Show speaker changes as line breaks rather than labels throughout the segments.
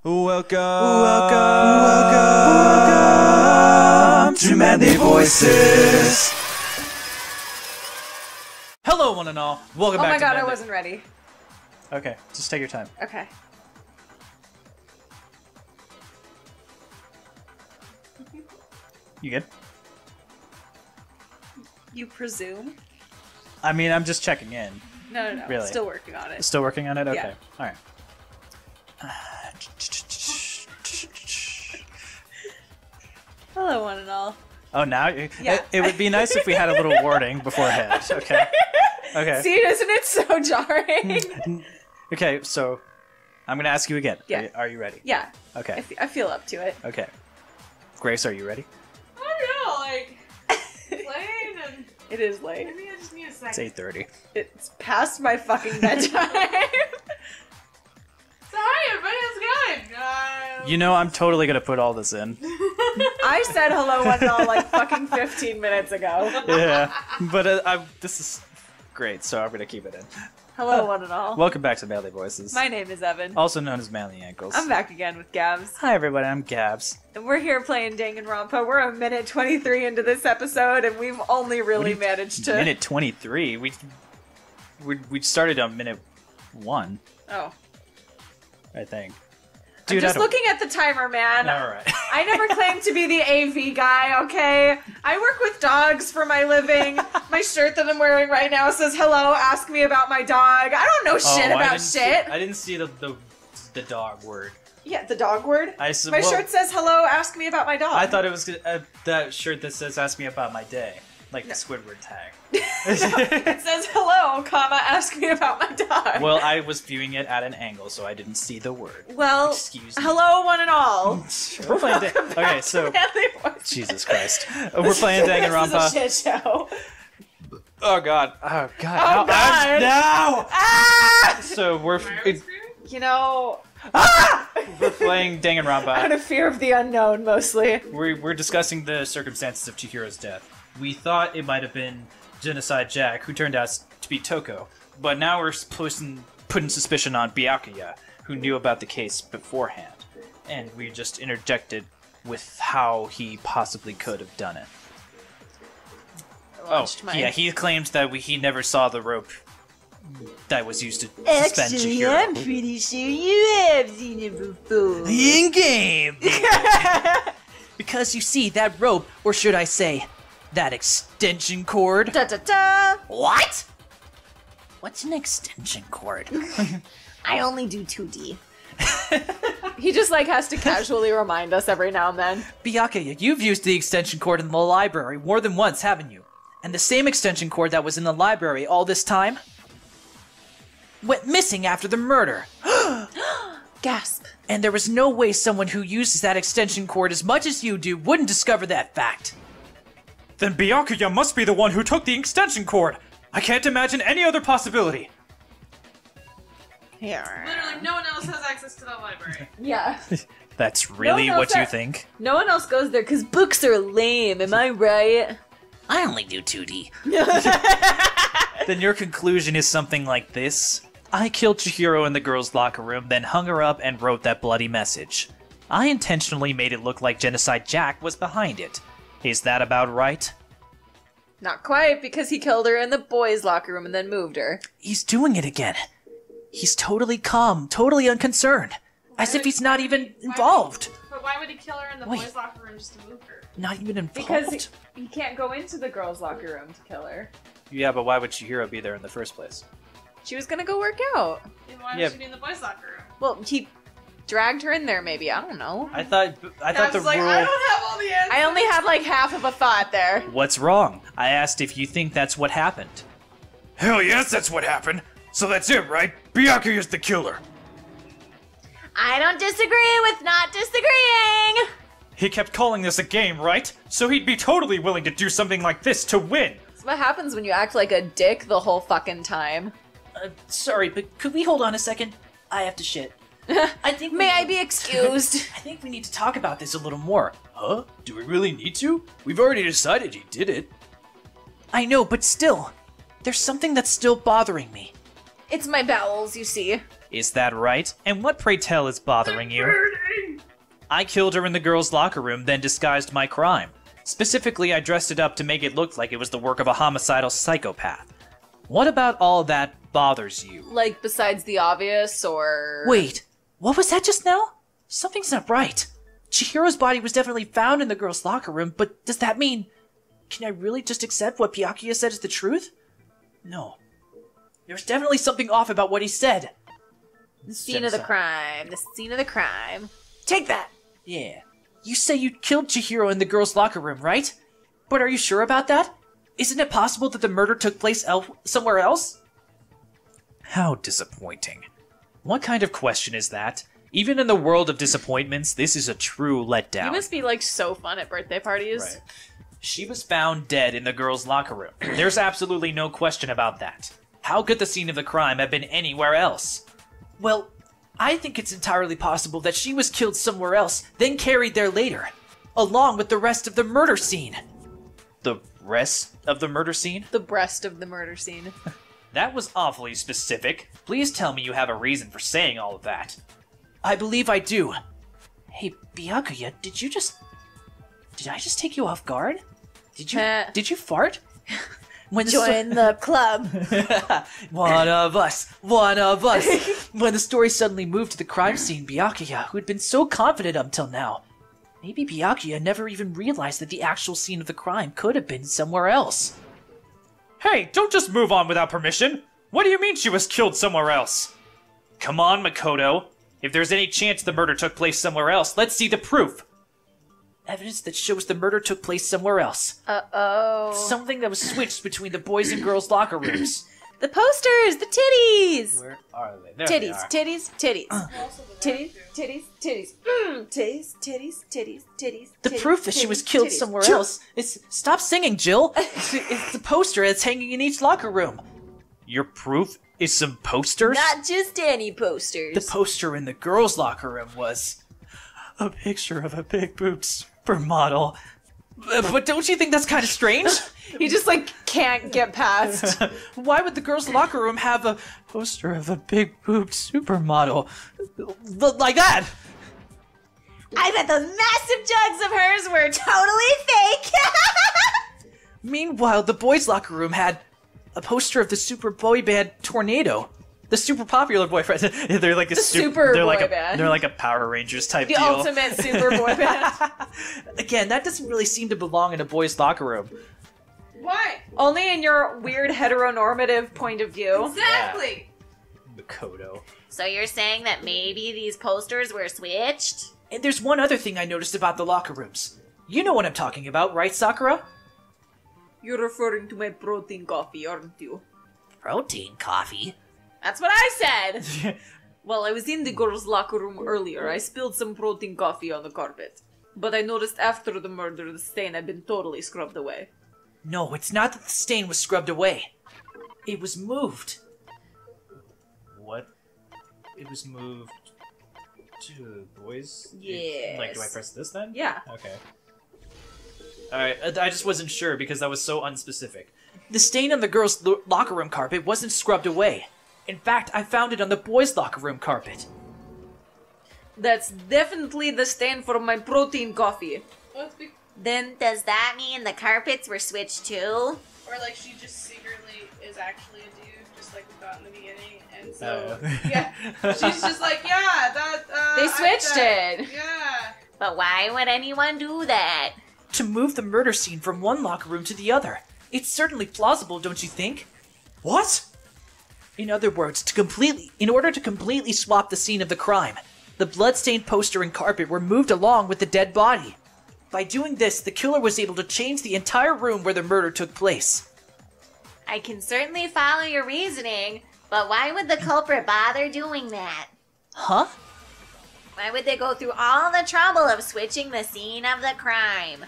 Welcome to Manly Voices.
Hello, one and all. Welcome back to
Oh my god, I
Manly.
wasn't ready.
Okay, just take your time.
Okay.
You good?
You presume?
I mean, I'm just checking in.
No.
Really?
Still working on it.
Still working on it? Okay.
Yeah.
All right.
Hello, one and all.
Oh, now?
Yeah.
It would be nice if we had a little wording beforehand. Okay. Okay.
See, isn't it so jarring?
Okay, so I'm going to ask you again.
Yeah.
Are you ready?
Yeah.
Okay.
I feel up to it.
Okay. Grace, are you ready?
I don't know, like, playing and
It is late.
maybe I just need a
It's
second.
8:30.
It's past my fucking bedtime.
So hi, everybody, how's it going?
You know, I'm totally going to put all this in.
I said hello, one and all, like fucking 15 minutes ago.
Yeah. But this is great, so I'm going to keep it in.
Hello, one and all.
Welcome back to Manly Voices.
My name is Evan.
Also known as Manly Ankles.
I'm back again with Gabs.
Hi, everybody. I'm Gabs.
And we're here playing Danganronpa. We're a minute 23 into this episode, and we've only really managed to...
Minute 23. We started on minute 1,
Oh.
I think.
I'm just looking at the timer, man.
All right.
I never claimed to be the AV guy, okay? I work with dogs for my living. My shirt that I'm wearing right now says, hello, ask me about my dog. I don't know shit about shit.
I didn't see the dog word.
Yeah, the dog word?
My
shirt says, hello, ask me about my dog.
I thought it was that shirt that says "Ask me about my day," like the Squidward tag.
It says, hello, comma, ask me about my dog.
Well, I was viewing it at an angle, so I didn't see the word.
Well,
Excuse me.
hello, one and all.
We're playing. Okay, so
Manly Voices.
Jesus Christ, we're playing Danganronpa.
This is a shit show.
Oh God! Oh God!
Oh, God.
No!
Ah!
So we're
You know,
we're playing Danganronpa.
out of fear of the unknown, mostly.
We're discussing the circumstances of Chihiro's death. We thought it might have been Genocide Jack, who turned out to be Toko, but now we're putting suspicion on Byakuya, who knew about the case beforehand, and we just interjected with how he possibly could have done it. Yeah, he claimed that he never saw the rope that was used to suspend Chihiro.
pretty sure you have seen it before.
In game! Because you see, that rope, or should I say, that extension cord.
Da-da-da!
What? What's an extension cord?
I only do 2D. He just, like, has to casually remind us every now and then.
Byakuya, you've used the extension cord in the library more than once, haven't you? And the same extension cord that was in the library all this time went missing after the murder.
Gasp.
And there was no way someone who uses that extension cord as much as you do wouldn't discover that fact.
Then Byakuya must be the one who took the extension cord. I can't imagine any other possibility.
Here.
Literally, no one else has access to the library.
Yeah.
That's really
No,
what you
that-
think?
No one else goes there because books are lame, am I right?
I only do 2D.
Then your conclusion is something like this. I killed Chihiro in the girls' locker room, then hung her up and wrote that bloody message. I intentionally made it look like Genocide Jack was behind it. Is that about right?
Not quite, because he killed her in the boys' locker room and then moved her.
He's doing it again. He's totally calm, totally unconcerned. As if he's not even involved.
But why would he kill her in the
Wait.
boys' locker room just to move her?
Not even involved.
Because he can't go into the girls' locker room to kill her.
Yeah, but why would Chihiro be there in the first place?
She was gonna go work out.
And why
Yeah.
would she be in the boys' locker room?
Well, he dragged her in there, maybe. I don't know.
I thought
I
the
was like,
rule...
I don't have all the answers.
I only had like half of a thought there.
What's wrong? I asked if you think that's what happened. Hell yes, that's what happened. So that's it, right? Byakuya's the killer.
I don't disagree with not disagreeing.
He kept calling this a game, right? So he'd be totally willing to do something like this to win.
That's what happens when you act like a dick the whole fucking time.
Sorry, but could we hold on a second? I have to shit. I think
May I be excused?
I think we need to talk about this a little more.
Huh? Do we really need to? We've already decided he did it.
I know, but still, there's something that's still bothering me.
It's my bowels, you see.
Is that right? And what, pray tell, is bothering you? I killed her in the girls' locker room, then disguised my crime. Specifically, I dressed it up to make it look like it was the work of a homicidal psychopath. What about all that bothers you?
Like, besides the obvious, or...
Wait, what was that just now? Something's not right. Chihiro's body was definitely found in the girls' locker room, but does that mean... Can I really just accept what Byakuya said is the truth? No. There's definitely something off about what he said.
The scene of the crime. The scene of the crime. Take that!
Yeah. You say you killed Chihiro in the girls' locker room, right? But are you sure about that? Isn't it possible that the murder took place somewhere else?
How disappointing. What kind of question is that? Even in the world of disappointments, this is a true letdown.
You must be, like, so fun at birthday parties.
Right. She was found dead in the girls' locker room. There's absolutely no question about that. How could the scene of the crime have been anywhere else?
Well, I think it's entirely possible that she was killed somewhere else, then carried there later, along with the rest of the murder scene.
The rest of the murder scene?
The breast of the murder scene.
That was awfully specific. Please tell me you have a reason for saying all of that.
I believe I do. Hey, Byakuya, did I just take you off guard? Did you fart?
Join the club.
One of us. When the story suddenly moved to the crime scene, Byakuya, who had been so confident up till now, maybe Byakuya never even realized that the actual scene of the crime could have been somewhere else.
Hey, don't just move on without permission! What do you mean she was killed somewhere else? Come on, Makoto. If there's any chance the murder took place somewhere else, let's see the proof.
Evidence that shows the murder took place somewhere else.
Uh-oh.
Something that was switched between the boys' and girls' locker rooms.
The posters! The titties!
Where are they? There they
Titties,
are.
titties, titties. Titties, titties, titties. Titties, titties.
The proof that she was killed somewhere else is... Stop singing, Jill! It's the poster that's hanging in each locker room.
Your proof is some posters?
Not just any posters.
The poster in the girls' locker room was...
a picture of a big boobed supermodel.
But don't you think that's kind of strange?
He just, like, can't get past.
Why would the girls' locker room have a
Poster of a big boobed supermodel.
like that?
I bet those massive jugs of hers were totally fake.
Meanwhile, the boys' locker room had a poster of the super boy band Tornado. The super popular boyfriend.
They're like a
super
they're
boy
like
band.
They're like a Power Rangers type
The
deal.
ultimate super boy band.
Again, that doesn't really seem to belong in a boys' locker room.
Why?
Only in your weird heteronormative point of view.
Exactly.
Makoto.
So you're saying that maybe these posters were switched?
And there's one other thing I noticed about the locker rooms. You know what I'm talking about, right, Sakura?
You're referring to my protein coffee, aren't you?
Protein coffee?
That's what I said! Well, I was in the girls' locker room earlier. I spilled some protein coffee on the carpet. But I noticed after the murder, the stain had been totally scrubbed away.
No, it's not that the stain was scrubbed away. It was moved.
What? It was moved to the boys?
Yes.
Like, do I press this then?
Yeah.
Okay. Alright, I just wasn't sure because that was so unspecific.
The stain on the girls' locker room carpet wasn't scrubbed away. In fact, I found it on the boys' locker room carpet.
That's definitely the stain for my protein coffee.
Well, it's
Then does that mean the carpets were switched too?
or like she just secretly is actually a dude, just like we thought in the beginning, and so
Oh.
yeah, she's just like, yeah, that.
They
I
switched
bet.
it.
Yeah.
But why would anyone do that?
To move the murder scene from one locker room to the other. It's certainly plausible, don't you think?
What?
In other words, in order to completely swap the scene of the crime, the bloodstained poster and carpet were moved along with the dead body. By doing this, the killer was able to change the entire room where the murder took place.
I can certainly follow your reasoning, but why would the culprit bother doing that?
Huh?
Why would they go through all the trouble of switching the scene of the crime?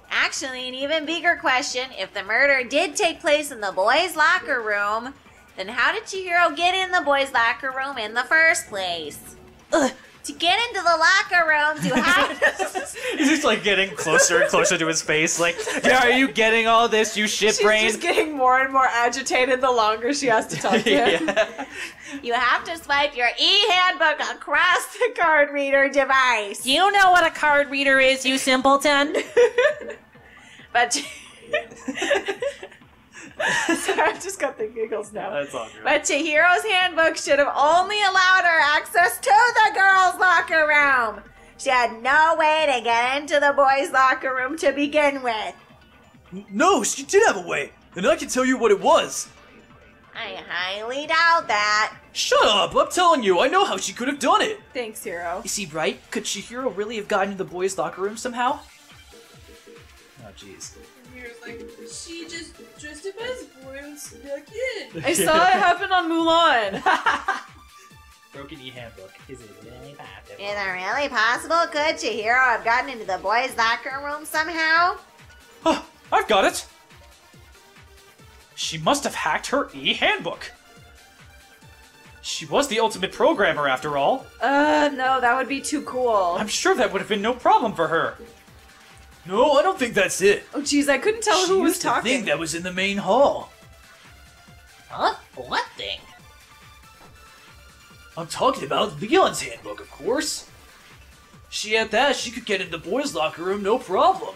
Actually, an even bigger question, if the murder did take place in the boys' locker room, then how did Chihiro get in the boys' locker room in the first place? To get into the locker rooms, you have to...
He's just like getting closer and closer to his face. Like, yeah, are you getting all this, you shit
She's
brain?
just getting more and more agitated the longer she has to talk to him.
Yeah.
You have to swipe your e-handbook across the card reader device.
Do you know what a card reader is, you simpleton?
But... Sorry, I've just got the giggles now.
That's all good.
But Chihiro's handbook should have only allowed her access to the girls' locker room.
She had no way to get into the boys' locker room to begin with.
No, she did have a way, and I can tell you what it was.
I highly doubt that.
Shut up, I'm telling you, I know how she could have done it.
Thanks, Hero.
Is he right? Could Chihiro really have gotten into the boys' locker room somehow?
Oh, jeez.
Here's like, she just dressed up as a boy and snuck in.
I saw it happen on Mulan.
Broken e-handbook. Is it really possible?
Is it really possible? Could Chihiro have gotten into the boys' locker room somehow?
Oh, I've got it! She must have hacked her e-handbook. She was the ultimate programmer after all.
No, that would be too cool.
I'm sure that would have been no problem for her.
No, I don't think that's it.
Oh, jeez, I couldn't tell
She
who was
used the
talking.
thing that was in the main hall.
Huh? What thing?
I'm talking about Leon's handbook, of course. She had that, she could get into the boys' locker room, no problem.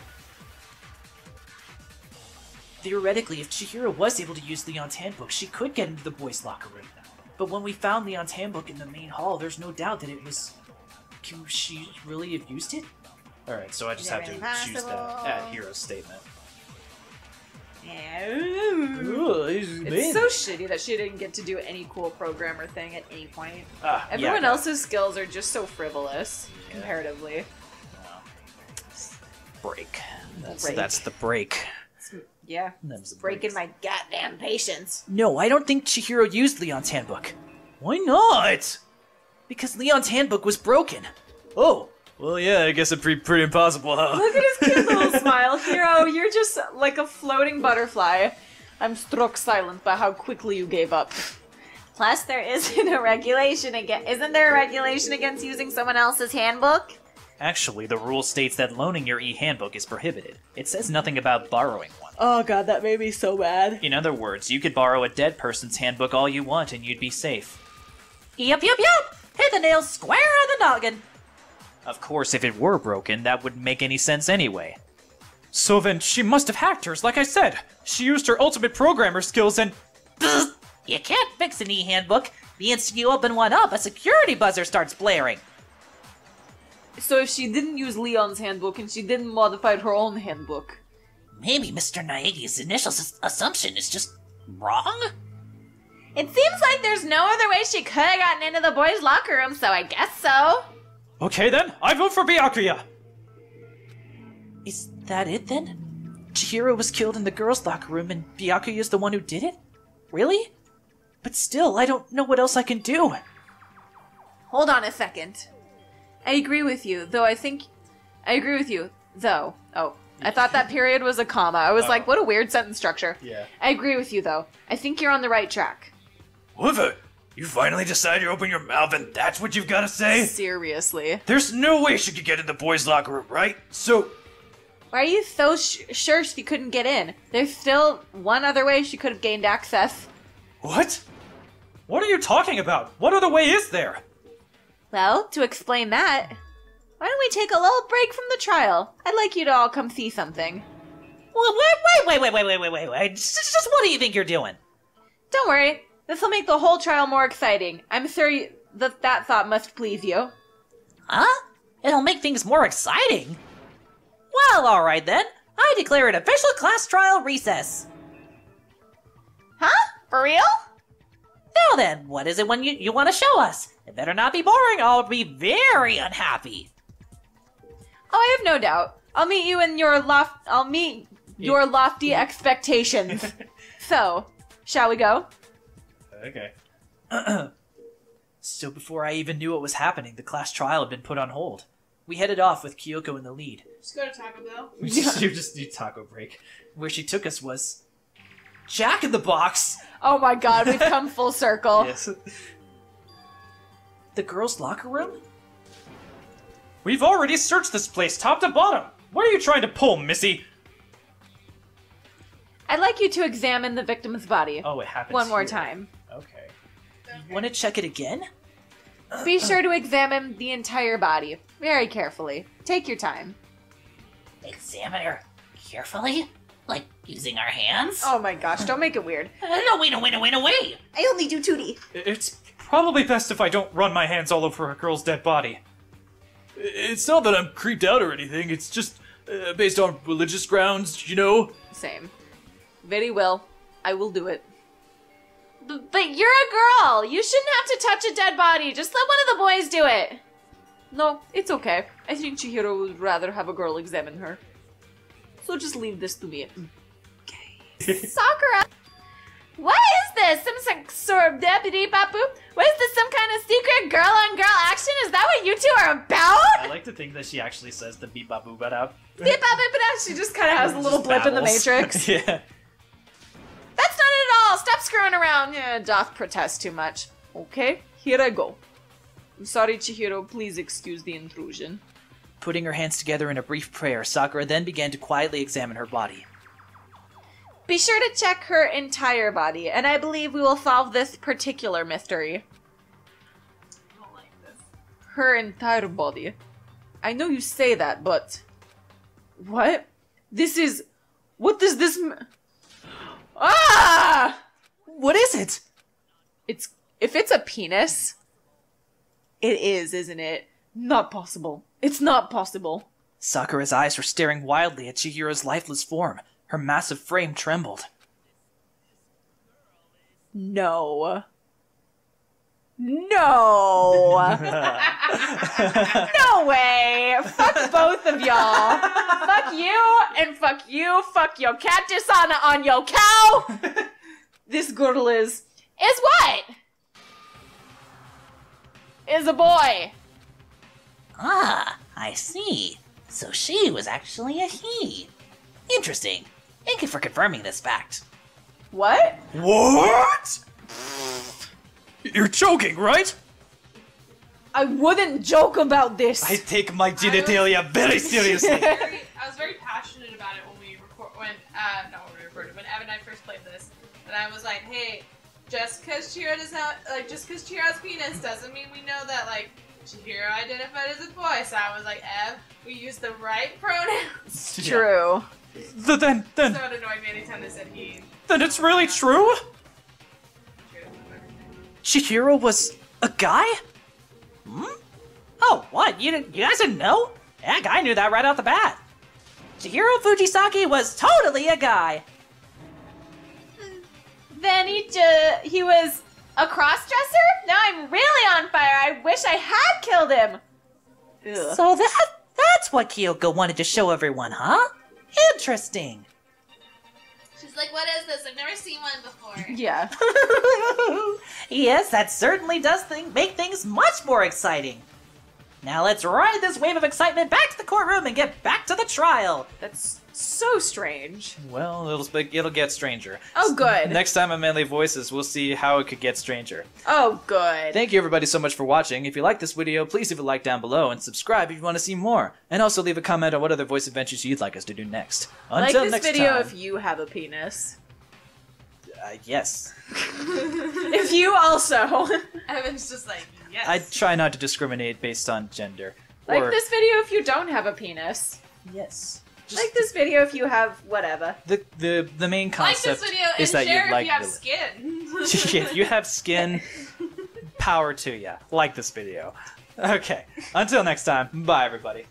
Theoretically, if Chihiro was able to use Leon's handbook, she could get into the boys' locker room. But when we found Leon's handbook in the main hall, there's no doubt that it was... Can she really have used it?
Alright, so I just
Is it
have to
really
choose
possible?
that Hero's statement.
It's so shitty that she didn't get to do any cool programmer thing at any point. Everyone
yeah.
else's skills are just so frivolous,
Yeah.
comparatively.
Break.
Break.
That's the break.
Yeah,
Them's the
Breaking
breaks.
my goddamn patience.
No, I don't think Chihiro used Leon's handbook.
Why not?
Because Leon's handbook was broken.
Oh, well, yeah, I guess it's pretty impossible, huh?
look at his cute little smile. Hero, you're just like a floating butterfly. I'm struck silent by how quickly you gave up.
Plus, there isn't a regulation against. Isn't there a regulation against using someone else's handbook?
Actually, the rule states that loaning your e-handbook is prohibited. It says nothing about borrowing one.
Oh god, that made me so bad.
In other words, you could borrow a dead person's handbook all you want and you'd be safe.
Yep. Hit the nail square on the noggin.
Of course, if it were broken, that wouldn't make any sense anyway. So then, she must have hacked hers, like I said. She used her ultimate programmer skills and...
You can't fix an e-handbook. The instant you open one up, a security buzzer starts blaring.
So if she didn't use Leon's handbook and she didn't modify her own handbook.
Maybe Mr. Naegi's initial assumption is just wrong?
It seems like there's no other way she could have gotten into the boys' locker room, so I guess so.
Okay then, I vote for Byakuya!
Is that it then? Chihiro was killed in the girls' locker room and Byakuya's the one who did it? Really? But still, I don't know what else I can do.
Hold on a second. I agree with you, though I think... I agree with you, though. Oh, I thought that period was a comma. I was like, what a weird sentence structure.
Yeah.
I agree with you, though. I think you're on the right track.
Whatever. You finally decide you open your mouth and that's what you've got to say?
Seriously.
There's no way she could get in the boys' locker room, right? So,
Why are you so sure she couldn't get in? There's still one other way she could have gained access.
What? What are you talking about? What other way is there?
Well, to explain that, why don't we take a little break from the trial? I'd like you to all come see something.
Wait. Just what do you think you're doing?
Don't worry, this will make the whole trial more exciting. I'm sure that thought must please you.
Huh? It'll make things more exciting. Well, alright then. I declare an official class trial recess.
Huh? For real?
Now then, what is it when you want to show us? It better not be boring, or I'll be very unhappy.
Oh, I have no doubt. I'll meet you in your your lofty expectations. So, shall we go?
Okay.
So before I even knew what was happening, the class trial had been put on hold. We headed off with Kyoko in the lead.
Just go to Taco Bell.
You just need taco break.
Where she took us was Jack in the Box.
Oh my god, we've come full circle.
Yes.
The girls' locker room?
We've already searched this place top to bottom. What are you trying to pull, Missy?
I'd like you to examine the victim's body.
Oh, it happens
one more
here.
time.
Okay.
You want to check it again?
Be sure to examine the entire body very carefully. Take your time.
Examine her carefully? Like using our hands?
Oh my gosh, don't make it weird.
No, wait, away!
I only do 2D.
It's probably best if I don't run my hands all over a girl's dead body.
It's not that I'm creeped out or anything. It's just based on religious grounds, you know?
Same. Very well. I will do it. But you're a girl! You shouldn't have to touch a dead body. Just let one of the boys do it. No, it's okay. I think Chihiro would rather have a girl examine her. So just leave this to me. Okay. Sakura! What is this? Some sort of deputy bapu? What is this? Some kind of secret girl-on-girl action? Is that what you two are about?
I like to think that she actually says the beep bop boop out.
She just kind of has a little blip in the
babbles.
Matrix.
Yeah.
That's not it at all! Stop screwing around! Yeah, doth protest too much. Okay, here I go. I'm sorry, Chihiro, please excuse the intrusion.
Putting her hands together in a brief prayer, Sakura then began to quietly examine her body.
Be sure to check her entire body, and I believe we will solve this particular mystery.
I don't like this.
Her entire body. I know you say that, but... What? This is... What does this... Ah!
What is it?
If it's a penis... It is, isn't it? Not possible. It's not possible.
Sakura's eyes were staring wildly at Chihiro's lifeless form. Her massive frame trembled.
No. No! No way! Fuck both of y'all! Fuck you, and fuck you, fuck your cactus on your cow! This girl is what? Is a boy.
Ah, I see. So she was actually a he. Interesting. Thank you for confirming this fact.
What?
What? You're joking, right?
I wouldn't joke about this.
I take my genitalia very seriously.
I was very passionate about it when we when Evan and I first played this, and I was like, hey, just because Chihiro does not, just because Chihiro's penis doesn't mean we know that, Chihiro identified as a boy. So I was like, Ev, we use the right pronouns.
True.
Then
So it annoyed me anytime they said he.
then it's really true?
Chihiro was a guy?
Oh, what? You guys didn't know? Heck, I knew that right off the bat. Chihiro Fujisaki was totally a guy.
Then he was a cross-dresser? Now I'm really on fire. I wish I had killed him. Ugh.
So that's what Kyoko wanted to show everyone, huh? Interesting.
She's like, what is this? I've never seen one before.
Yeah.
Yes, that certainly does make things much more exciting. Now let's ride this wave of excitement back to the courtroom and get back to the trial.
That's so strange.
Well, it'll get stranger.
Oh, good.
Next time on Manly Voices, we'll see how it could get stranger.
Oh, good.
Thank you everybody so much for watching. If you like this video, please leave a like down below and subscribe if you want to see more. And also leave a comment on what other voice adventures you'd like us to do next. Until
like this
next
video
time.
if you have a penis.
Yes.
If you also.
Evan's just like, yes.
I try not to discriminate based on gender.
Like
or,
this video if you don't have a penis.
Yes.
Like this video if you have whatever.
The main
like
concept
this video and
is that
share
you like
if you have
the-
skin.
If you have skin, power to ya. Like this video. Okay. Until next time, bye everybody.